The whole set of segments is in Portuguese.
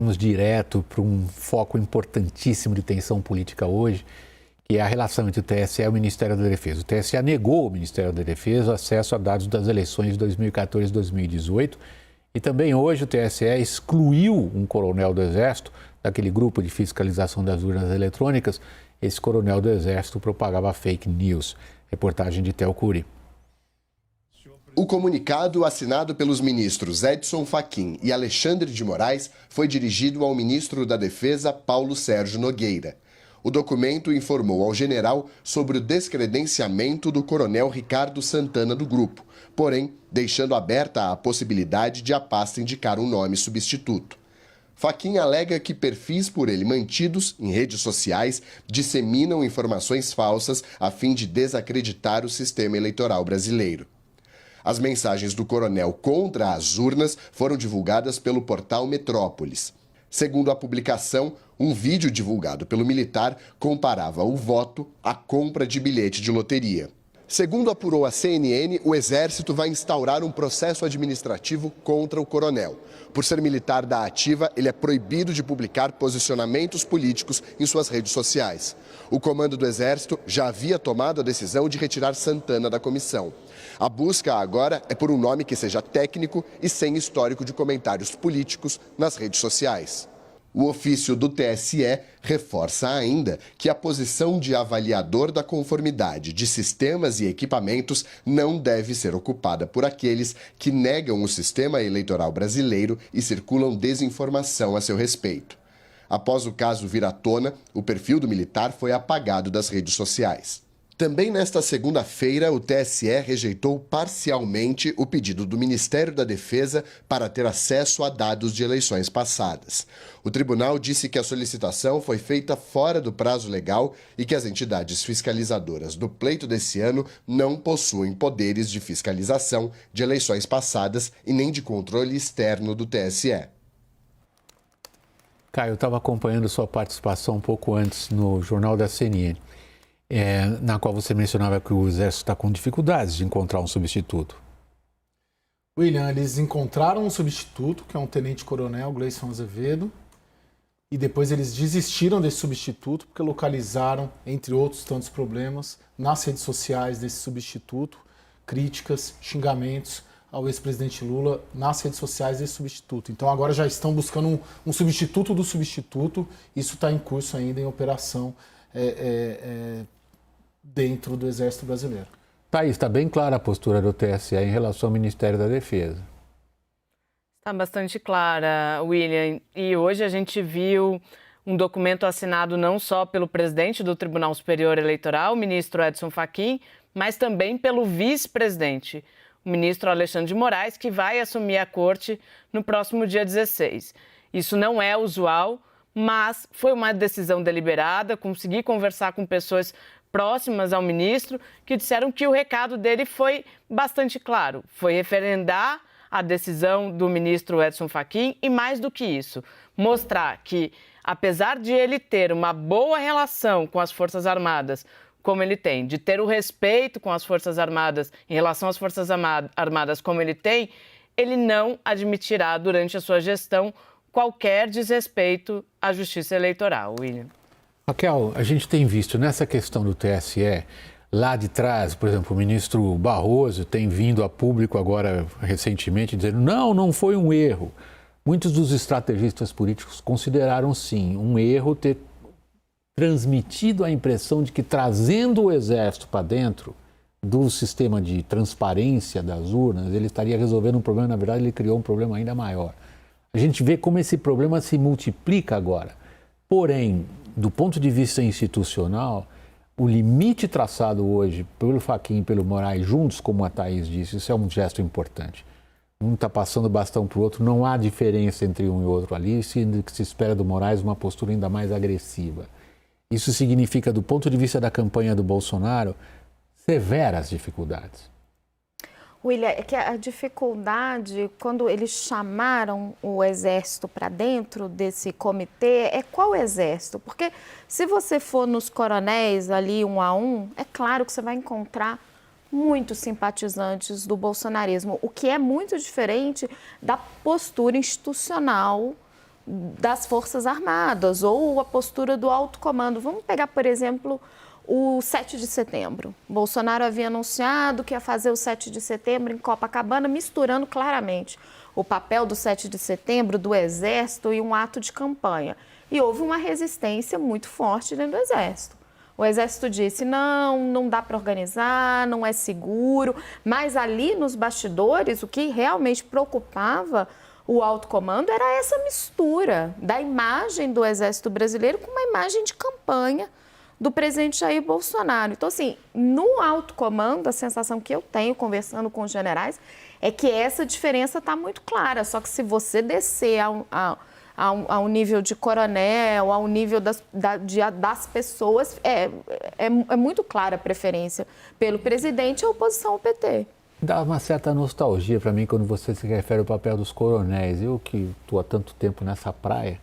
Vamos direto para um foco importantíssimo de tensão política hoje, que é a relação entre o TSE e o Ministério da Defesa. O TSE negou ao Ministério da Defesa acesso a dados das eleições de 2014 e 2018 e também hoje o TSE excluiu um coronel do Exército daquele grupo de fiscalização das urnas eletrônicas. Esse coronel do Exército propagava fake news. Reportagem de Theo Curi. O comunicado, assinado pelos ministros Edson Fachin e Alexandre de Moraes, foi dirigido ao ministro da Defesa, Paulo Sérgio Nogueira. O documento informou ao general sobre o descredenciamento do coronel Ricardo Santana do grupo, porém, deixando aberta a possibilidade de a pasta indicar um nome substituto. Fachin alega que perfis por ele mantidos em redes sociais disseminam informações falsas a fim de desacreditar o sistema eleitoral brasileiro. As mensagens do coronel contra as urnas foram divulgadas pelo portal Metrópolis. Segundo a publicação, um vídeo divulgado pelo militar comparava o voto à compra de bilhete de loteria. Segundo apurou a CNN, o Exército vai instaurar um processo administrativo contra o coronel. Por ser militar da ativa, ele é proibido de publicar posicionamentos políticos em suas redes sociais. O comando do Exército já havia tomado a decisão de retirar Santana da comissão. A busca agora é por um nome que seja técnico e sem histórico de comentários políticos nas redes sociais. O ofício do TSE reforça ainda que a posição de avaliador da conformidade de sistemas e equipamentos não deve ser ocupada por aqueles que negam o sistema eleitoral brasileiro e circulam desinformação a seu respeito. Após o caso vir à tona, o perfil do militar foi apagado das redes sociais. Também nesta segunda-feira, o TSE rejeitou parcialmente o pedido do Ministério da Defesa para ter acesso a dados de eleições passadas. O tribunal disse que a solicitação foi feita fora do prazo legal e que as entidades fiscalizadoras do pleito desse ano não possuem poderes de fiscalização de eleições passadas e nem de controle externo do TSE. Caio, eu estava acompanhando sua participação um pouco antes no Jornal da CNN. Na qual você mencionava que o Exército está com dificuldades de encontrar um substituto. William, eles encontraram um substituto, que é um tenente-coronel, Gleison Azevedo, e depois eles desistiram desse substituto porque localizaram, entre outros tantos problemas, nas redes sociais desse substituto, críticas, xingamentos ao ex-presidente Lula nas redes sociais desse substituto. Então agora já estão buscando um substituto do substituto, isso está em curso ainda em operação dentro do Exército Brasileiro. Thaís, está bem clara a postura do TSE em relação ao Ministério da Defesa. Está bastante clara, William. E hoje a gente viu um documento assinado não só pelo presidente do Tribunal Superior Eleitoral, o ministro Edson Fachin, mas também pelo vice-presidente, o ministro Alexandre de Moraes, que vai assumir a corte no próximo dia 16. Isso não é usual, mas foi uma decisão deliberada. Consegui conversar com pessoas próximas ao ministro que disseram que o recado dele foi bastante claro. Foi referendar a decisão do ministro Edson Fachin e, mais do que isso, mostrar que, apesar de ele ter uma boa relação com as Forças Armadas, como ele tem, de ter o respeito com as Forças Armadas em relação às Forças Armadas como ele tem, ele não admitirá durante a sua gestão qualquer desrespeito à justiça eleitoral, William. Raquel, a gente tem visto nessa questão do TSE, lá de trás, por exemplo, o ministro Barroso tem vindo a público agora recentemente dizendo não foi um erro. Muitos dos estrategistas políticos consideraram sim um erro ter transmitido a impressão de que trazendo o Exército para dentro do sistema de transparência das urnas, ele estaria resolvendo um problema, na verdade ele criou um problema ainda maior. A gente vê como esse problema se multiplica agora. Porém, do ponto de vista institucional, o limite traçado hoje pelo Fachin e pelo Moraes juntos, como a Thaís disse, isso é um gesto importante. Um está passando o bastão para o outro, não há diferença entre um e outro ali, sendo que se espera do Moraes uma postura ainda mais agressiva. Isso significa, do ponto de vista da campanha do Bolsonaro, severas dificuldades. William, é que a dificuldade, quando eles chamaram o Exército para dentro desse comitê, é qual Exército? Porque se você for nos coronéis ali um a um, é claro que você vai encontrar muitos simpatizantes do bolsonarismo, o que é muito diferente da postura institucional das Forças Armadas ou a postura do alto comando. Vamos pegar, por exemplo, o 7 de setembro. Bolsonaro havia anunciado que ia fazer o 7 de setembro em Copacabana, misturando claramente o papel do 7 de setembro, do Exército e um ato de campanha. E houve uma resistência muito forte dentro do Exército. O Exército disse, não dá para organizar, não é seguro. Mas ali nos bastidores, o que realmente preocupava o alto comando era essa mistura da imagem do Exército Brasileiro com uma imagem de campanha do presidente Jair Bolsonaro. Então, assim, no alto comando, a sensação que eu tenho conversando com os generais é que essa diferença está muito clara. Só que se você descer ao nível de coronel, ao nível das pessoas, é muito clara a preferência pelo presidente e a oposição ao PT. Dá uma certa nostalgia para mim quando você se refere ao papel dos coronéis. Eu que estou há tanto tempo nessa praia,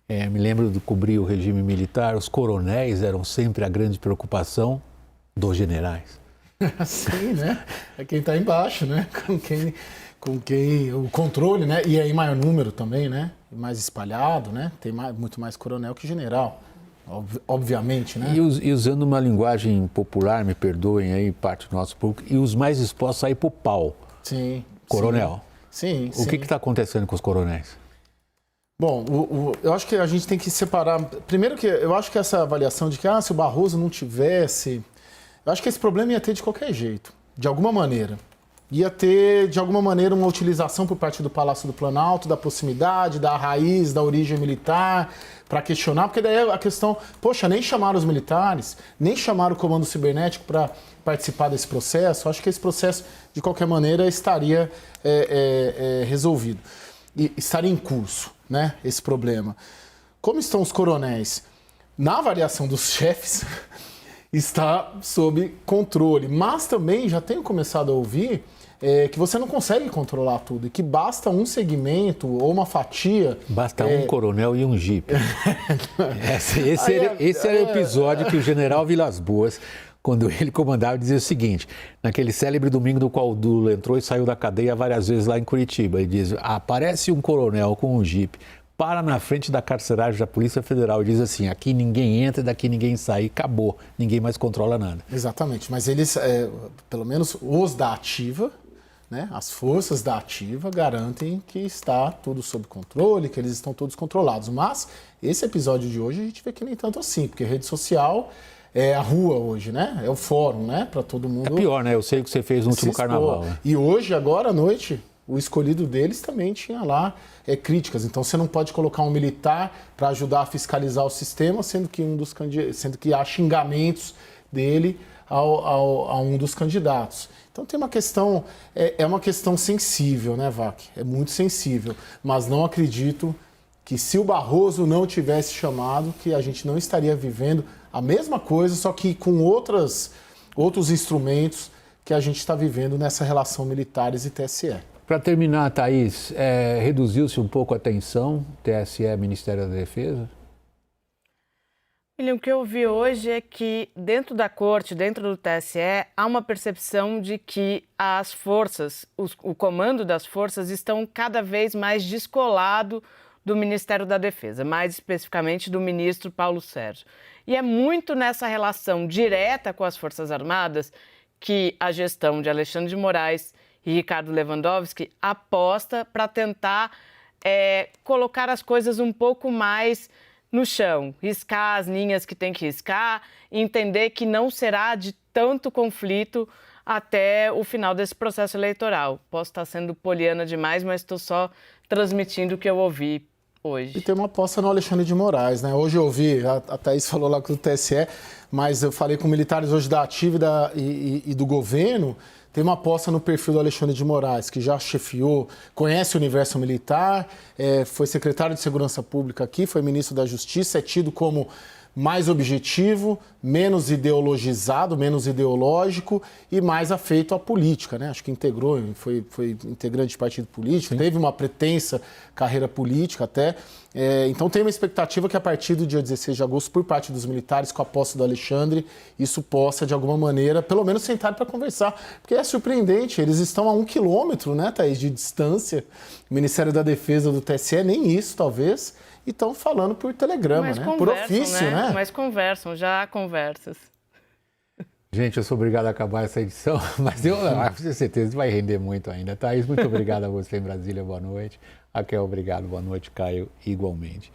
me lembro de cobrir o regime militar, os coronéis eram sempre a grande preocupação dos generais. Sim, né? É quem está embaixo, né? Com quem o controle, né? E aí maior número também, né? Mais espalhado, né? Tem muito mais coronel que general, obviamente, né? E usando uma linguagem popular, me perdoem aí, parte do nosso público, e os mais expostos aí pro pau. Sim. Coronel. Sim. O que está acontecendo com os coronéis? Bom, eu acho que a gente tem que separar. Primeiro que eu acho que essa avaliação de que se o Barroso não tivesse... Eu acho que esse problema ia ter de qualquer jeito, de alguma maneira. Ia ter, de alguma maneira, uma utilização por parte do Palácio do Planalto, da proximidade, da raiz, da origem militar, para questionar, porque daí a questão, poxa, nem chamaram os militares, nem chamaram o Comando Cibernético para participar desse processo. Acho que esse processo, de qualquer maneira, estaria resolvido. E estaria em curso, né, esse problema. Como estão os coronéis? Na avaliação dos chefes, está sob controle. Mas também já tenho começado a ouvir que você não consegue controlar tudo e que basta um segmento ou uma fatia... Basta um coronel e um jipe. Esse era o episódio que o general Vilas Boas, quando ele comandava, dizia o seguinte, naquele célebre domingo no qual o Lula entrou e saiu da cadeia várias vezes lá em Curitiba, ele diz, aparece um coronel com um jipe, para na frente da carceragem da Polícia Federal e diz assim, aqui ninguém entra, daqui ninguém sai, acabou, ninguém mais controla nada. Exatamente, mas eles, pelo menos os da ativa, né, as forças da ativa garantem que está tudo sob controle, que eles estão todos controlados. Mas esse episódio de hoje a gente vê que nem tanto assim, porque rede social é a rua hoje, né? É o fórum, né? Para todo mundo... É pior, né? Eu sei o que você fez no último carnaval. Né? E hoje, agora à noite... O escolhido deles também tinha lá críticas. Então, você não pode colocar um militar para ajudar a fiscalizar o sistema, sendo que há xingamentos dele a um dos candidatos. Então, tem uma questão... É uma questão sensível, né, Vac? É muito sensível. Mas não acredito que se o Barroso não tivesse chamado, que a gente não estaria vivendo a mesma coisa, só que com outros instrumentos que a gente está vivendo nessa relação militares e TSE. Para terminar, Thaís, reduziu-se um pouco a tensão, TSE, Ministério da Defesa? William, o que eu vi hoje é que dentro da corte, dentro do TSE, há uma percepção de que as forças, o comando das forças estão cada vez mais descolado do Ministério da Defesa, mais especificamente do ministro Paulo Sérgio. E é muito nessa relação direta com as Forças Armadas que a gestão de Alexandre de Moraes e Ricardo Lewandowski aposta para tentar colocar as coisas um pouco mais no chão, riscar as linhas que tem que riscar, entender que não será de tanto conflito até o final desse processo eleitoral. Posso estar sendo poliana demais, mas estou só transmitindo o que eu ouvi hoje. E tem uma aposta no Alexandre de Moraes, né? Hoje eu ouvi, a Thaís falou lá com o TSE, mas eu falei com militares hoje da Ativa e do governo. Tem uma aposta no perfil do Alexandre de Moraes, que já chefiou, conhece o universo militar, foi secretário de Segurança Pública aqui, foi ministro da Justiça, é tido como mais objetivo, menos ideologizado, menos ideológico e mais afeito à política, né? Acho que integrou, foi integrante de partido político, teve uma pretensa carreira política até. Então tem uma expectativa que a partir do dia 16 de agosto, por parte dos militares, com a posse do Alexandre, isso possa, de alguma maneira, pelo menos sentar para conversar. Porque é surpreendente, eles estão a 1 quilômetro, né, Thaís, de distância. O Ministério da Defesa do TSE, nem isso, talvez, e estão falando por telegrama, Mas né? Por ofício, né? Mas conversam, já há conversas. Gente, eu sou obrigado a acabar essa edição, mas eu tenho certeza que vai render muito ainda. Thaís, muito obrigado a você em Brasília, boa noite. Raquel, obrigado, boa noite. Caio, igualmente.